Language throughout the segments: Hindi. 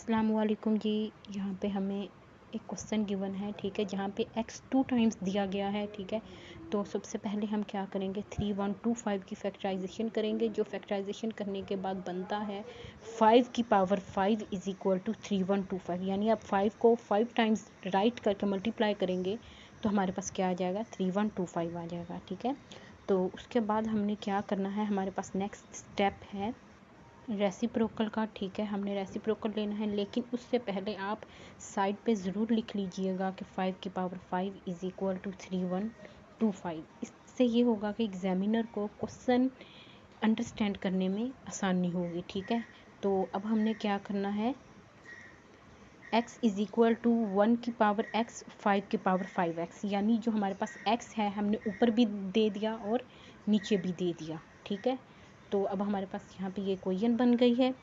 अस्सलाम वालेकुम जी। यहाँ पे हमें एक क्वेश्चन गिवन है, ठीक है, जहाँ पे x 2 टाइम्स दिया गया है, ठीक है। तो सबसे पहले हम क्या करेंगे, 3125 की फैक्टराइजेशन करेंगे। जो फैक्टराइजेशन करने के बाद बनता है 5 की पावर 5 इज़ इक्वल टू 3125, यानी आप 5 को 5 टाइम्स राइट करके मल्टीप्लाई करेंगे तो हमारे पास क्या आ जाएगा, 3125 आ जाएगा, ठीक है। तो उसके बाद हमने क्या करना है, हमारे पास नेक्स्ट स्टेप है रेसिप्रोकल का, ठीक है। हमने रेसिप्रोकल लेना है, लेकिन उससे पहले आप साइड पे ज़रूर लिख लीजिएगा कि 5 की पावर 5 इज़ इक्वल टू 3125। इससे ये होगा कि एग्जामिनर को क्वेश्चन अंडरस्टैंड करने में आसानी होगी, ठीक है। तो अब हमने क्या करना है, x इज़ इक्वल टू 1 की पावर x 5 की पावर 5x, यानी जो हमारे पास x है हमने ऊपर भी दे दिया और नीचे भी दे दिया, ठीक है। तो अब हमारे पास यहाँ पे ये इक्वेशन बन गई है।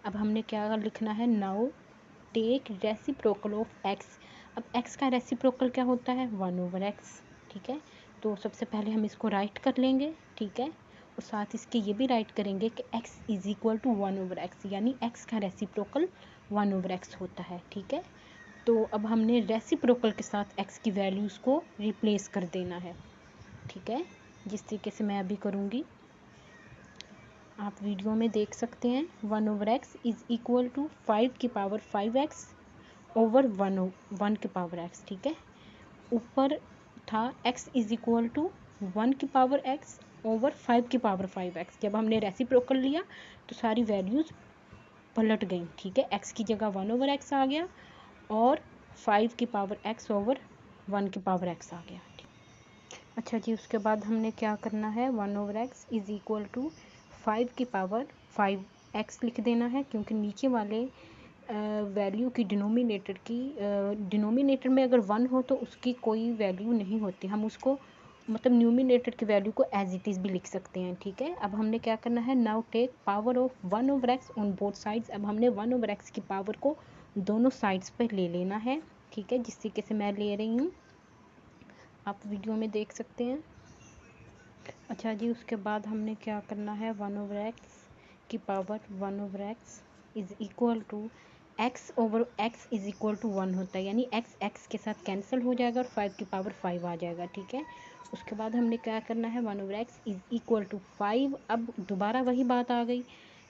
अब हमने क्या लिखना है, now take reciprocal of x। अब x का रेसिप्रोकल क्या होता है, 1/x, ठीक है। तो सबसे पहले हम इसको राइट कर लेंगे, ठीक है, और साथ इसके ये भी राइट करेंगे कि x is equal to 1/x, यानी x का रेसिप्रोकल 1/x होता है, ठीक है। तो अब हमने रेसिप्रोकल के साथ x की वैल्यूज़ को रिप्लेस कर देना है, ठीक है, जिस तरीके से मैं अभी करूँगी आप वीडियो में देख सकते हैं। 1/x इज़ इक्वल टू 5 की पावर 5x ओवर 1 की पावर x, ठीक है। ऊपर था x इज़ इक्वल टू 1 की पावर x ओवर 5 की पावर 5x। जब हमने रेसिप्रोकल लिया तो सारी वैल्यूज़ पलट गई, ठीक है। x की जगह 1/x आ गया और 5 की पावर x ओवर 1 की पावर x आ गया। अच्छा जी, उसके बाद हमने क्या करना है, 1/x इज़ इक्वल टू 5 की पावर 5x लिख देना है, क्योंकि नीचे वाले वैल्यू की डिनोमिनेटर में अगर 1 हो तो उसकी कोई वैल्यू नहीं होती, हम उसको मतलब न्यूमिनेटर की वैल्यू को एज इट इज़ भी लिख सकते हैं, ठीक है। अब हमने क्या करना है, now take power of 1/x on both sides. अब हमने 1/x की पावर को दोनों साइड्स पर ले लेना है, ठीक है, जिस तरीके से मैं ले रही हूँ आप वीडियो में देख सकते हैं। अच्छा जी, उसके बाद हमने क्या करना है, 1/x की power 1/x is equal to x over x is equal to 1 होता है, यानी x के साथ कैंसिल हो जाएगा और 5 की पावर 5 आ जाएगा, ठीक है। उसके बाद हमने क्या करना है, 1/x इज़ इक्वल टू 5। अब दोबारा वही बात आ गई,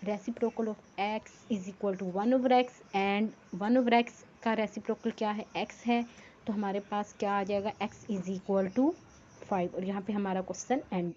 reciprocal of x is equal to 1/x and 1/x का रेसिप्रोकल क्या है, x है, तो हमारे पास क्या आ जाएगा, x इज़ इक्वल टू 5, और यहाँ पे हमारा क्वेश्चन एंड।